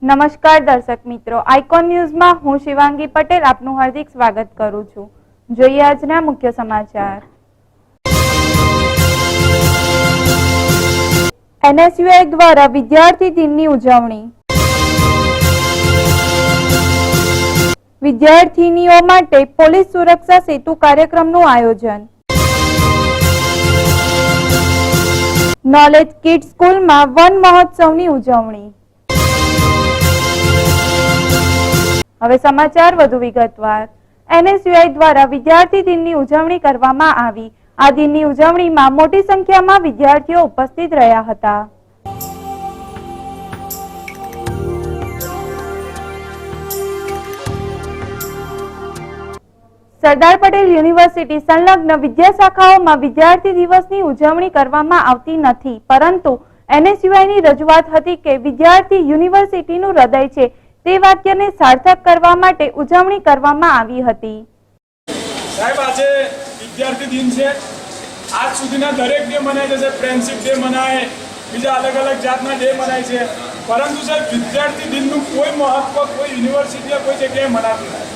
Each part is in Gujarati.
નમસ્કાર દર્શક મિત્રો, આઇકોન ન્યૂઝમાં હું શિવાંગી પટેલ આપનું હાર્દિક સ્વાગત કરું છું। જોઈએ આજના મુખ્ય સમાચાર। એનએસયુઆઈ દ્વારા વિદ્યાર્થી દિનની ઉજવણી। વિદ્યાર્થીનીઓ માટે પોલીસ સુરક્ષા સેતુ કાર્યક્રમનું આયોજન। નોલેજ કિડ્સ સ્કૂલમાં વન મહોત્સવની ઉજવણી। હવે સમાચાર વધુ વિગતવાર। એનએસયુઆઈ દ્વારા વિદ્યાર્થી દિનની ઉજવણી કરવામાં આવી। આ દિનની ઉજવણીમાં મોટી સંખ્યામાં વિદ્યાર્થીઓ ઉપસ્થિત રહ્યા હતા। સરદાર પટેલ યુનિવર્સિટી સંલગ્ન વિદ્યા શાખાઓમાં વિદ્યાર્થી દિવસની ઉજવણી કરવામાં આવતી નથી, પરંતુ એનએસયુઆઈની રજૂઆત હતી કે વિદ્યાર્થી યુનિવર્સિટીનું હૃદય છે તે વાક્યને સાર્થક કરવા માટે ઉજવણી કરવામાં આવી હતી। સાહેબ, આજે વિદ્યાર્થી દિન છે। આજ સુધીના દરેક ડે મનાય છે, ફ્રેન્ડશિપ ડે મનાય, બીજા અલગ અલગ જાતના ડે મનાય છે, પરંતુ સાહેબ વિદ્યાર્થી દિનનું કોઈ મહત્વ કોઈ યુનિવર્સિટી કોઈ જગ્યાએ મનાતું નથી।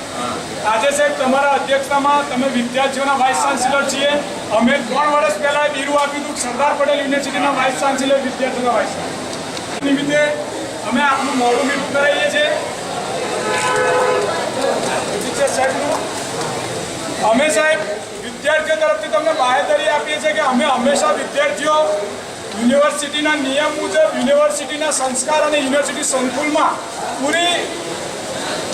આજે સાહેબ તમારા અધ્યક્ષતામાં તમે વિદ્યાર્થીઓના વાઇસ ચાન્સેલર છીએ। અમે 3 વર્ષ પહેલા બિરુદ આપ્યું હતું સરદાર પટેલ યુનિવર્સિટીના વાઇસ ચાન્સેલર વિદ્યાર્થીઓના વાઇસ ચાન્સેલર નિમિત્તે અમે આપનું મોડું મીઠું કરાવીએ છીએ શિક્ષક સાહેબનું। અમે સાહેબ વિદ્યાર્થીઓ તરફથી તમને બાહેધરી આપીએ છીએ કે અમે હંમેશા વિદ્યાર્થીઓ યુનિવર્સિટીના નિયમ મુજબ, યુનિવર્સિટીના સંસ્કાર અને યુનિવર્સિટી સંકુલમાં પૂરી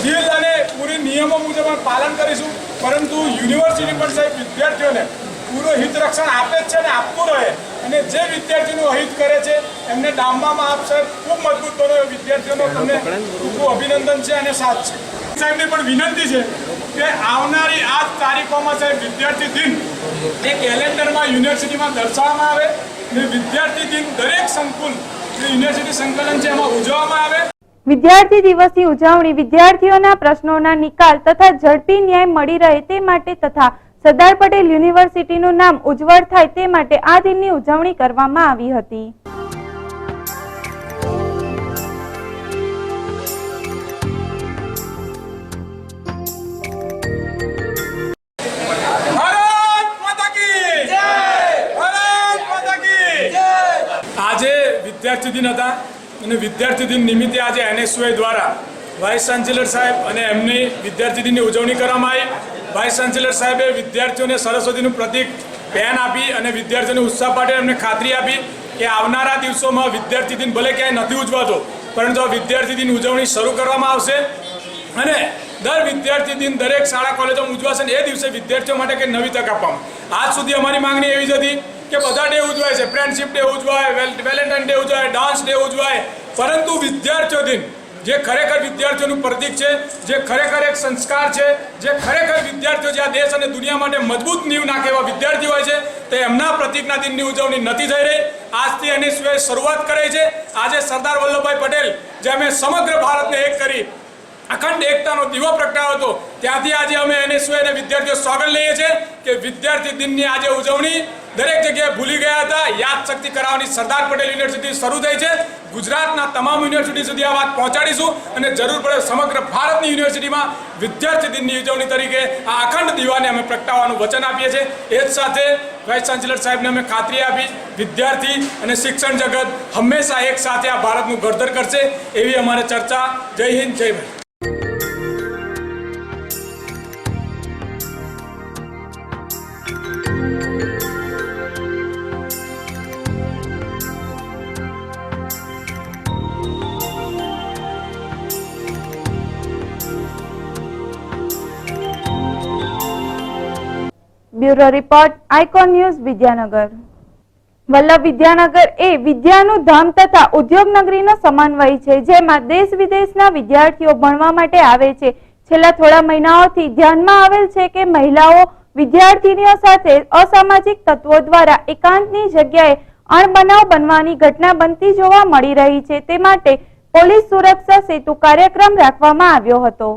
દિલ અને પૂરી નિયમો મુજબ પાલન કરીશું, પરંતુ યુનિવર્સિટી પણ સાહેબ વિદ્યાર્થીઓને પૂરું હિત રક્ષણ આપે જ છે અને આપતું રહે, અને જે વિદ્યાર્થીનું અહિત કરે છે એમને ડામવામાં આપ સાહેબ ખૂબ મજબૂત બનો। વિદ્યાર્થીઓનો તમને ખૂબ અભિનંદન છે અને સાથ છે। સાહેબની પણ વિનંતી છે કે આવનારી આ તારીખોમાં સાહેબ વિદ્યાર્થી દિન એ કેલેન્ડરમાં યુનિવર્સિટીમાં દર્શાવવામાં આવે અને વિદ્યાર્થી દિન દરેક સંકુલ જે યુનિવર્સિટી સંકલન છે એમાં ઉજવવામાં આવે। વિદ્યાર્થી દિવસની ઉજવણી વિદ્યાર્થીઓના પ્રશ્નોના નિકાલ તથા ઝડપી ન્યાય મળી રહે તે માટે તથા સરદાર પટેલ યુનિવર્સિટીનું નામ ઉજ્જવળ થાય તે માટે આ દિનની ઉજવણી કરવામાં આવી હતી। આજે વિદ્યાર્થી દિન હતા અને વિદ્યાર્થી દિન નિમિત્તે આજે એનએસયુઆઈ દ્વારા વાઇસ ચાન્સેલર સાહેબ અને એમની વિદ્યાર્થી દિનની ઉજવણી કરવામાં આવી। વાઇસ ચાન્સેલર સાહેબે વિદ્યાર્થીઓને સરસ્વતીનું પ્રતીક પેન આપી અને વિદ્યાર્થીઓને ઉત્સાહ પાડે એમને ખાતરી આપી કે આવનારા દિવસોમાં વિદ્યાર્થી દિન ભલે ક્યાંય નથી ઉજવાતો, પરંતુ આ વિદ્યાર્થી દિન ઉજવણી શરૂ કરવામાં આવશે અને દર વિદ્યાર્થી દિન દરેક શાળા કોલેજોમાં ઉજવાશે અને એ દિવસે વિદ્યાર્થીઓ માટે કંઈ નવી તક આપવામાં। આજ સુધી અમારી માંગણી એવી જ હતી કે બધા ડે ઉજવાય છે, ફ્રેન્ડશિપ ડે ઉજવાય, વેલેન્ટાઇન ડે ઉજવાય, ડાન્સ ડે ઉજવાય, પરંતુ વિદ્યાર્થીઓ દિન જે ખરેખર વિદ્યાર્થીઓનું પ્રતીક છે, જે ખરેખર એક સંસ્કાર છે, જે ખરેખર વિદ્યાર્થીઓ જે આ દેશ અને દુનિયા માટે મજબૂત નીંવ નાખે એવા વિદ્યાર્થીઓ હોય છે, તે એમના પ્રતીકના દિનની ઉજવણી નથી થઈ રહી। આજથી એનએસયુઆઈ શરૂઆત કરે છે। આજે સરદાર વલ્લભભાઈ પટેલ જેમણે સમગ્ર ભારતને એક કરી અખંડ એકતાનો દીવો પ્રગટાવ્યો હતો, ત્યાંથી આજે અમે એનએસયુઆઈ અને વિદ્યાર્થીઓ સોગંદ લઈએ છીએ કે વિદ્યાર્થી દિનની આજે ઉજવણી દરેક જગ્યાએ ભૂલી ગયા હતા, યાદ શક્તિ કરાવવાની સરદાર પટેલ યુનિવર્સિટી શરૂ થઈ છે। ગુજરાતના તમામ યુનિવર્સિટી સુધી આ વાત પહોંચાડીશું અને જરૂર પડે સમગ્ર ભારતની યુનિવર્સિટીમાં વિદ્યાર્થી દિનની ઉજવણી તરીકે આ અખંડ દીવાને અમે પ્રગટાવવાનું વચન આપીએ છીએ। એ જ સાથે વાઇસ ચાન્સેલર સાહેબને અમે ખાતરી આપી વિદ્યાર્થી અને શિક્ષણ જગત હંમેશા એક સાથે આ ભારતનું ઘડતર કરશે એવી અમારે ચર્ચા। જય હિન્દ, જય Bharat. Bureau report, icon news, Vidyanagar. Vallabh Vidyanagar એ વિદ્યાનું ધામ તથા ઉદ્યોગ નગરીનો સમન્વય છે, જેમાં દેશ વિદેશના વિદ્યાર્થીઓ ભણવા માટે આવે છે। છેલ્લા થોડા મહિનાઓથી ધ્યાનમાં આવેલ છે કે મહિલાઓ વિદ્યાર્થીનીઓ સાથે અસામાજિક તત્વો દ્વારા એકાંતની જગ્યાએ અણબનાવ બનવાની ઘટના બનતી જોવા મળી રહી છે, તે માટે પોલીસ સુરક્ષા સેતુ કાર્યક્રમ રાખવામાં આવ્યો હતો।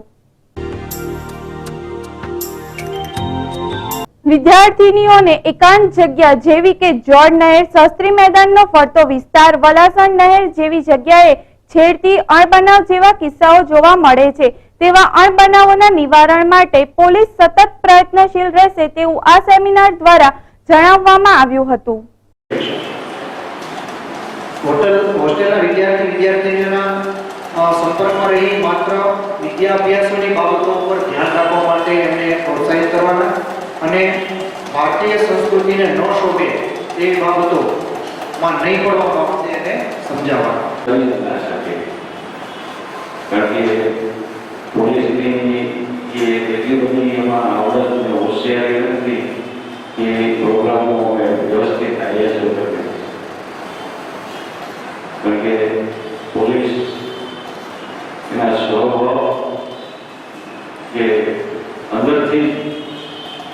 વિદ્યાર્થીનીઓને એકાંત જગ્યા જેવી કે જોડ નહેર, શાસ્ત્રી મેદાનનો ફરતો વિસ્તાર, વલાસણ નહેર જેવી જગ્યાએ છેડતી અણબનાવ જેવા કિસ્સાઓ જોવા મળે છે. તેવા અણબનાવોના નિવારણ માટે પોલીસ સતત પ્રયત્નશીલ રહેશે તેવું આ સેમિનાર દ્વારા જણાવવામાં આવ્યું હતું. હોસ્ટેલના વિદ્યાર્થીનીઓના સંપર્કમાં રહી માત્ર વિદ્યા અભ્યાસોની બાબતો પર ધ્યાન રાખવા માટે એમને પ્રોત્સાહિત કરવાના અને ભારતીય સંસ્કૃતિને ન શોભે એવી બાબતોમાં નહીં પડવા બાબતે એને સમજાવવાના. કારણ કે પોલીસની જે એટલી બધી એમાં આવડત અને હોશિયારી નથી કે પ્રોગ્રામો વ્યવસ્થિત થાય છે. કારણ કે પોલીસ એના સ્વભાવ કે અંદરથી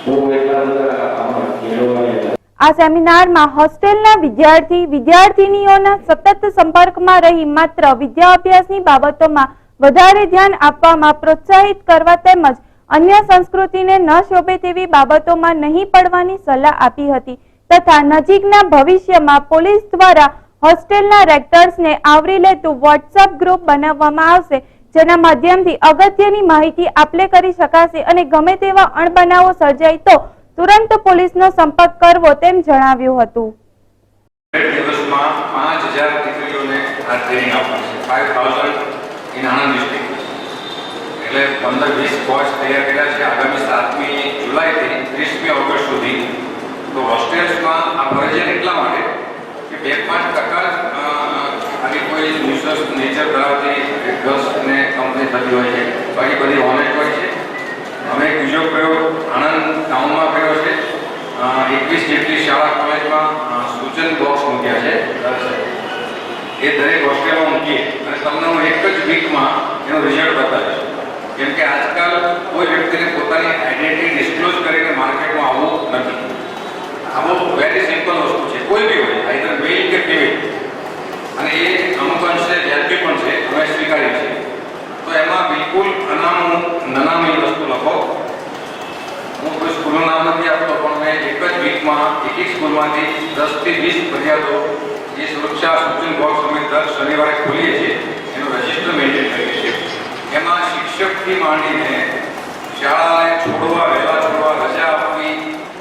બહુ એટલા બધા આમાં કેળવાય. આ સેમિનારમાં હોસ્ટેલના વિદ્યાર્થીનીઓના સતત સંપર્કમાં રહી માત્ર વિદ્યા અભ્યાસની બાબતોમાં વધારે ધ્યાન આપવામાં પ્રોત્સાહિત કરવા તેમજ અન્ય સંસ્કૃતિને ન શોભે તેવી બાબતોમાં નહીં પડવાની સલાહ આપી હતી તથા નજીકના ભવિષ્યમાં પોલીસ દ્વારા હોસ્ટેલના રેક્ટર્સને આવરી લેતું વોટ્સઅપ ગ્રુપ બનાવવામાં આવશે, જેના માધ્યમથી અગત્યની માહિતી આપલે કરી શકાશે અને ગમે તેવા અણબનાવો સર્જાય તો તુરંત પોલીસનો સંપર્ક કરવો તેમ જણાવ્યું હતું. દિવસમાં 5000 દીકરીઓને આ ટ્રેનિંગ આપવાની છે. 5000 ઇન આણંદ ડિસ્ટ્રિક્ટ. એટલે 15-20 કોર્સ તૈયાર કર્યા છે. આગામી 7મી જુલાઈથી 30મી ઓગસ્ટ સુધી. તો હોસ્ટેલ્સમાં આ ફરજિયાત એટલા માટે કે 2-5% આવી કોઈ ન્યુસન્સ નેચર ધરાવતી ગર્લ્સને કંપની થતી હોય છે. બાકી બધી ઓનેસ્ટ હોય છે. અમે એક બીજો પ્રયોગ આણંદ ટાઉનમાં કર્યો છે. 21 જેટલી શાળા કોલેજમાં સૂચન બોક્સ મૂક્યા છે. એ દરેક હોસ્ટેલમાં મૂકીએ અને તમને હું એક જ વીકમાં એનું રિઝલ્ટ બતાવીશ. કેમ કે આજકાલ કોઈ વ્યક્તિને પોતાની આઈડેન્ટિટી ડિસ્ક્લોઝ કરીને માર્કેટમાં આવવું નથી. આવો વેરી સિમ્પલ વસ્તુ છે. કોઈ બી હોય, આઈધર મેલ કે ફિમેલ, અને એ અમુક અંશે વ્યાજબી પણ છે, અમે સ્વીકારીએ છીએ. તો એમાં બિલકુલ નનામી વસ્તુ લખો. હું કોઈ સ્કૂલનું નામ નથી આપતો, પણ મેં એક જ વીકમાં એક સ્કૂલમાંથી 10 થી 20 ફરિયાદો એ સુરક્ષા સૂચન બોક્સ અમે દર શનિવારે ખોલીએ છીએ, એનું રજિસ્ટર મેન્ટેન કરીએ છીએ. એમાં શિક્ષકથી માંડીને શાળાને છોડવા, વહેલા છોડવા, રજા આપવી,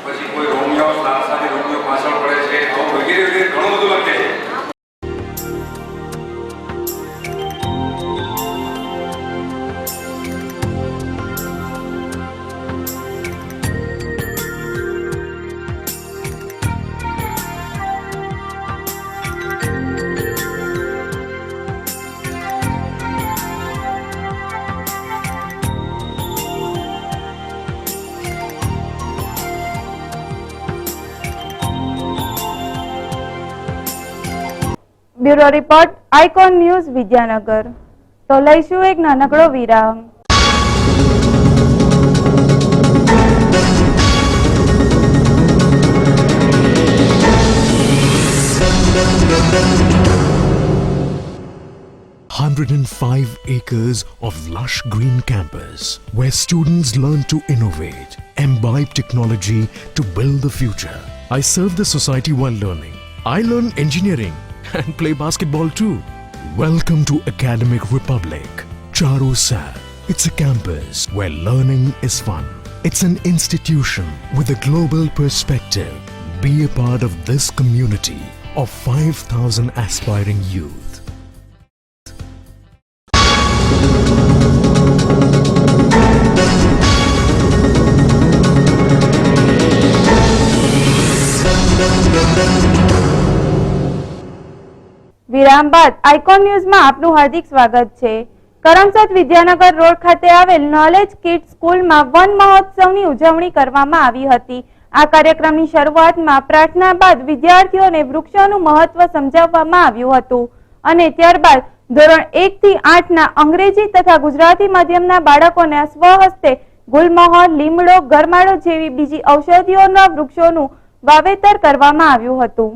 પછી કોઈ રોમિયો સાથે રોમિયો પાછળ પડે છે, આવું વગેરે વગેરે ઘણું બધું લખે છે. Bureau report, icon news, Vidyanagar. તો લઈશું એક નાનકડો વિરામ. $105 acres of lush green campus where students learn to innovate, imbibe technology to build the future. I serve the society while learning. I learn engineering and play basketball too. Welcome to Academic Republic, Charu Sar. It's a campus where learning is fun. It's an institution with a global perspective. Be a part of this community of 5,000 aspiring youth. વિરામ બાદ આઇકોન ન્યૂઝમાં આપનું હાર્દિક સ્વાગત છે. કરમસદ વિદ્યાનગર રોડ ખાતે આવેલ નોલેજ કિડ સ્કૂલમાં વન મહોત્સવની ઉજવણી કરવામાં આવી હતી. આ કાર્યક્રમની શરૂઆતમાં પ્રાર્થના બાદ વિદ્યાર્થીઓને વૃક્ષોનું મહત્વ સમજાવવામાં આવ્યું હતું અને ત્યારબાદ ધોરણ 1 થી 8ના અંગ્રેજી તથા ગુજરાતી માધ્યમના બાળકોને સ્વહસ્તે ગુલમોહર, લીમડો, ગરમાળો જેવી બીજી ઔષધિઓના વૃક્ષોનું વાવેતર કરવામાં આવ્યું હતું.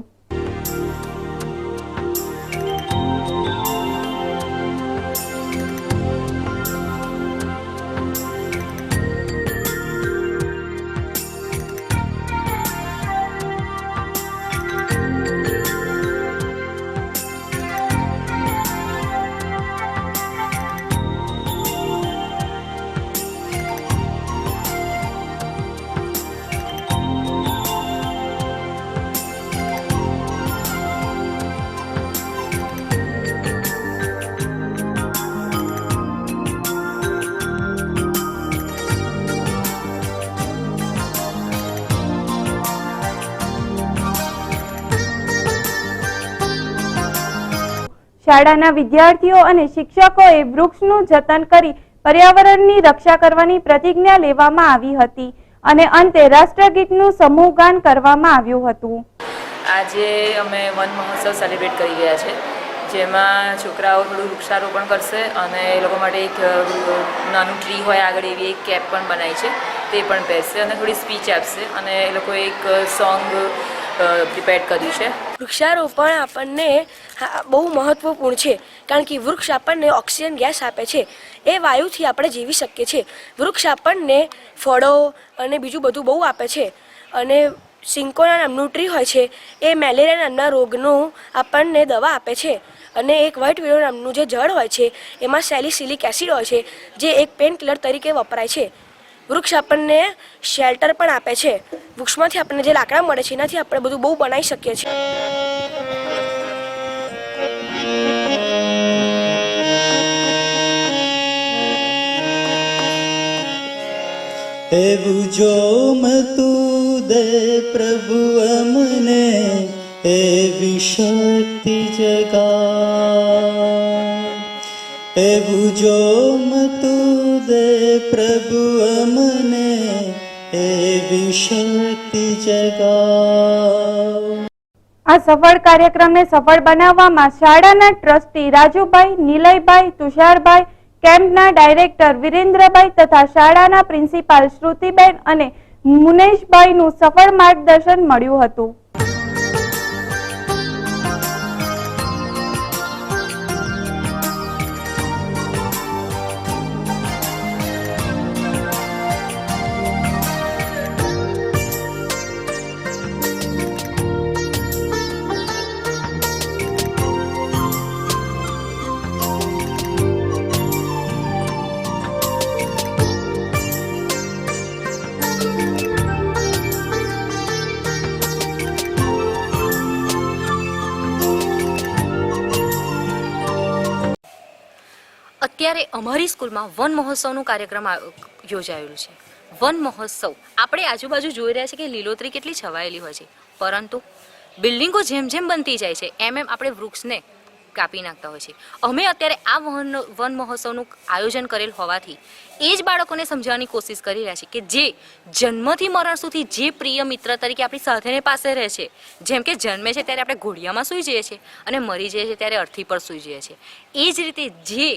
શાળાના વિદ્યાર્થીઓ અને શિક્ષકોએ વૃક્ષનું જતન કરી પર્યાવરણની રક્ષા કરવાની પ્રતિજ્ઞા લેવામાં આવી હતી અને અંતે રાષ્ટ્રગીતનું સમૂહગાન કરવામાં આવ્યું હતું. આજે અમે વન મહોત્સવ સેલિબ્રેટ કરી રહ્યા છે, જેમાં છોકરાઓ થોડું વૃક્ષારોપણ કરશે અને એ લોકો માટે એક નાનું ટ્રી હોય આગળ એવી એક કેપ પણ બનાવી છે તે પણ પહેરશે અને થોડી સ્પીચ આપશે અને એ લોકો એક સોંગ પ્રિપેર કર્યું છે. વૃક્ષારોપણ આપણને બહુ મહત્વપૂર્ણ છે, કારણ કે વૃક્ષ આપણને ઓક્સિજન ગેસ આપે છે. એ વાયુથી આપણે જીવી શકીએ છીએ. વૃક્ષ આપણને ફળો અને બીજું બધું બહુ આપે છે. અને સિંકોના નામનું ટ્રી હોય છે, એ મેલેરિયા નામના રોગનું આપણને દવા આપે છે. અને એક વ્હાઇટ વિડો નામનું જે જળ હોય છે એમાં સેલિસિલિક એસિડ હોય છે, જે એક પેન કિલર તરીકે વપરાય છે. વૃક્ષ આપણને શેલ્ટર પણ આપે છે. વૃક્ષમાંથી આપણને જે લાકડા મળે છે એનાથી આપણે બધું બહુ બનાવી શકીએ છીએ. એવું જોમતું દે પ્રભુ અમને, એવી શક્તિ જગા. એવું જોમતું દે પ્રભુ અમને, એવી શક્તિ જગા. આ સફળ કાર્યક્રમને સફળ બનાવવામાં શાળાના ટ્રસ્ટી રાજુભાઈ, નિલયભાઈ, તુષારભાઈ, કેમ્પના ડાયરેક્ટર વિરેન્દ્રભાઈ તથા શાળાના પ્રિન્સિપાલ શ્રુતિબેન અને મુનેશભાઈનું સફળ માર્ગદર્શન મળ્યું હતું. અત્યારે અમારી સ્કૂલમાં વન મહોત્સવનું કાર્યક્રમ યોજાયેલું છે. વન મહોત્સવ આપણે આજુબાજુ જોઈ રહ્યા છે કે લીલોતરી કેટલી છવાયેલી હોય છે, પરંતુ બિલ્ડિંગો જેમ જેમ બનતી જાય છે એમ એમ આપણે વૃક્ષને કાપી નાખતા હોય છે. અમે અત્યારે આ વન મહોત્સવનું આયોજન કરેલ હોવાથી એ જ બાળકોને સમજાવવાની કોશિશ કરી રહ્યા છે કે જે જન્મથી મરણ સુધી જે પ્રિય મિત્ર તરીકે આપણી સાથેને પાસે રહે છે, જેમ કે જન્મે છે ત્યારે આપણે ઘોડિયામાં સૂઈ જઈએ છીએ અને મરી જઈએ છીએ ત્યારે અર્થી પર સૂઈ જઈએ છીએ, એ જ રીતે જે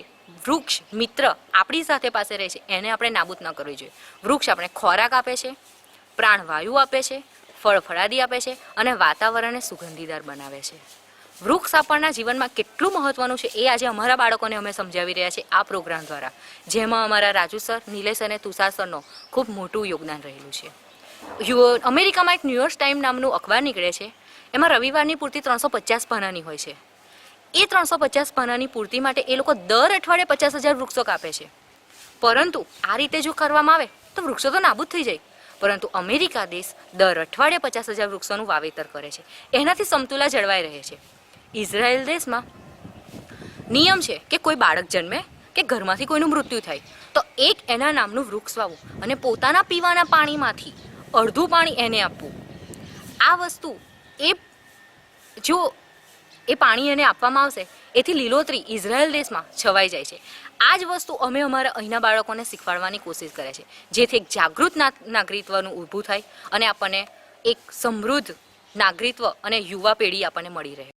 વૃક્ષ મિત્ર આપણી સાથે પાસે રહે છે એને આપણે નાબૂદ ન કરવી જોઈએ. વૃક્ષ આપણે ખોરાક આપે છે, પ્રાણવાયુ આપે છે, ફળ ફળાદી આપે છે અને વાતાવરણને સુગંધીદાર બનાવે છે. વૃક્ષ આપણના જીવનમાં કેટલું મહત્વનું છે એ આજે અમારા બાળકોને અમે સમજાવી રહ્યા છીએ આ પ્રોગ્રામ દ્વારા, જેમાં અમારા રાજુ સર, નિલેશ અને તુષાર સરનો ખૂબ મોટું યોગદાન રહેલું છે. અમેરિકામાં એક ન્યૂયોર્ક ટાઈમ નામનું અખબાર નીકળે છે, એમાં રવિવારની પૂર્તિ 350 પાનાની હોય છે. એ 350 પાનાની પૂર્તિ માટે એ લોકો દર અઠવાડિયે 50,000 વૃક્ષો કાપે છે. પરંતુ આ રીતે જો કરવામાં આવે તો વૃક્ષો તો નાબૂદ થઈ જાય, પરંતુ અમેરિકા દેશ દર અઠવાડિયે 50,000 વૃક્ષોનું વાવેતર કરે છે. એનાથી સમતુલા જળવાઈ રહે છે. ઇઝરાયલ દેશમાં નિયમ છે કે કોઈ બાળક જન્મે કે ઘરમાંથી કોઈનું મૃત્યુ થાય તો એક એના નામનું વૃક્ષ વાવવું અને પોતાના પીવાના પાણીમાંથી અડધું પાણી એને આપવું. આ વસ્તુ જો એ પાણી એને આપવામાં આવશે એથી લીલોતરી ઇઝરાયલ દેશમાં છવાઈ જાય છે. આ જ વસ્તુ અમે અમારા અહીંના બાળકોને શીખવાડવાની કોશિશ કરે છે, જેથી એક જાગૃત નાગરિકત્વનું ઊભું થાય અને આપણને એક સમૃદ્ધ નાગરિકત્વ અને યુવા પેઢી આપણને મળી રહે.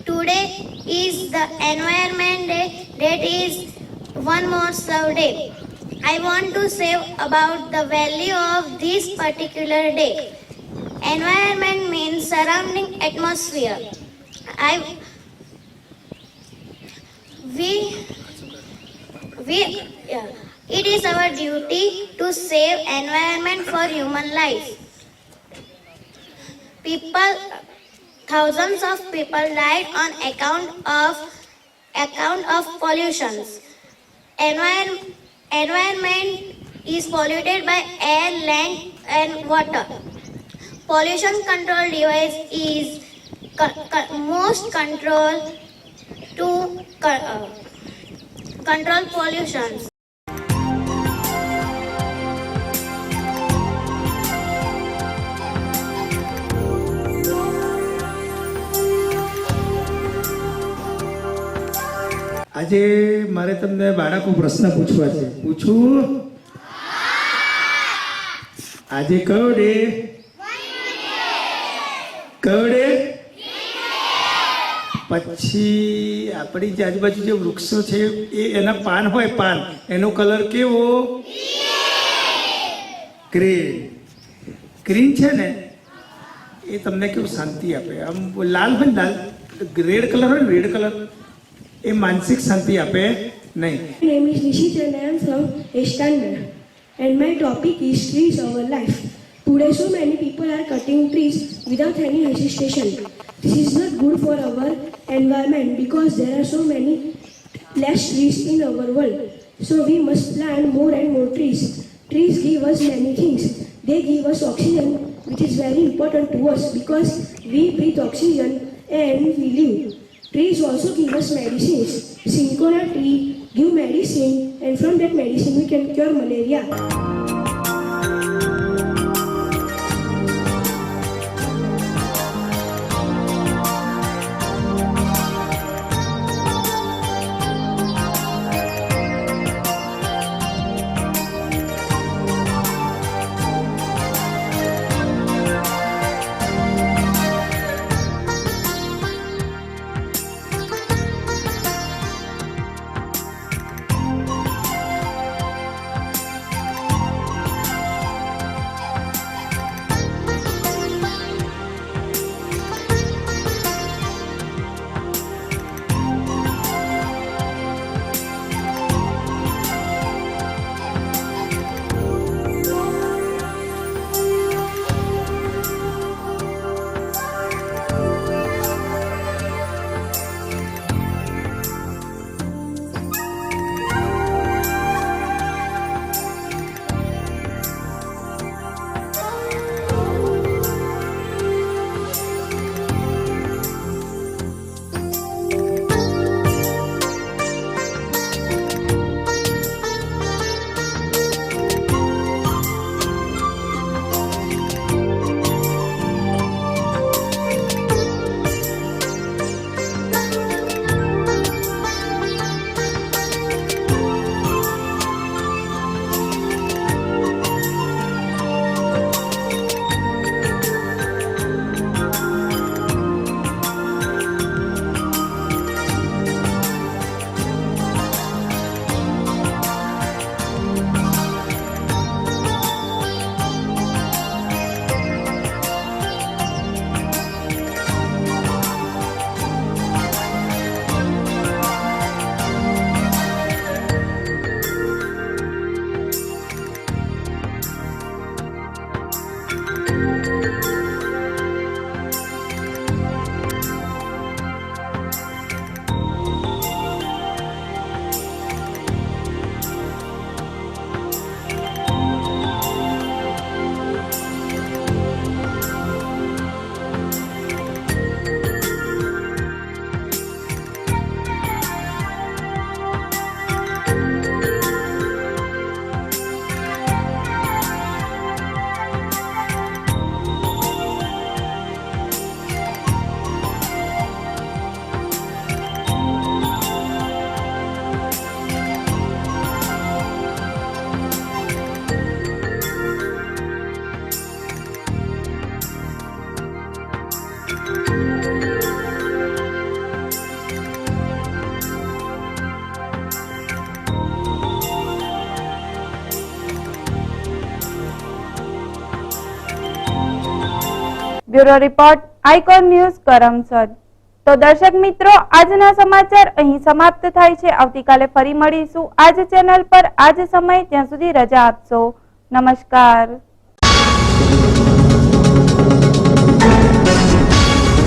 Today is the Environment Day, that is One Motsav Day. I want to say about the value of this particular day. Environment means surrounding atmosphere. It is our duty to save environment for human life. Thousands of people died on account of pollutions. Environment is polluted by air, land, and water. Pollution control device is most control to control pollution. આજે મારે તમને બાળકો પ્રશ્ન પૂછવા છે. પૂછું? આજે કયો ડે? કયો ડે? પછી આપણી જે આજુબાજુ જે વૃક્ષો છે એ એના પાન હોય, પાન એનો કલર કેવો? ગ્રીન. ગ્રીન છે ને એ તમને કેવું શાંતિ આપે. આમ લાલ હોય ને, લાલ રેડ કલર હોય ને, રેડ કલર એ માનસિક શાંતિ આપે નહીં. My name is Nishit and I am from a standard. And my topic is trees our life. Today so many people are cutting trees without any hesitation. This is not good for our environment because there are so many less trees in our world. So we must plant more and more trees. Trees give us many things. They give us oxygen, which is very important to us because we breathe oxygen and we live. Trees also give us medicines. Cinchona tree give medicine and from that medicine we can cure malaria. Bureau report icon news Karamsad. તો દર્શક મિત્રો, આજના સમાચાર અહીં સમાપ્ત થાય છે। આવતીકાલે ફરી મળીશું આ જ ચેનલ પર, આ જ સમય। ત્યાં સુધી રજા આપશો। નમસ્કાર।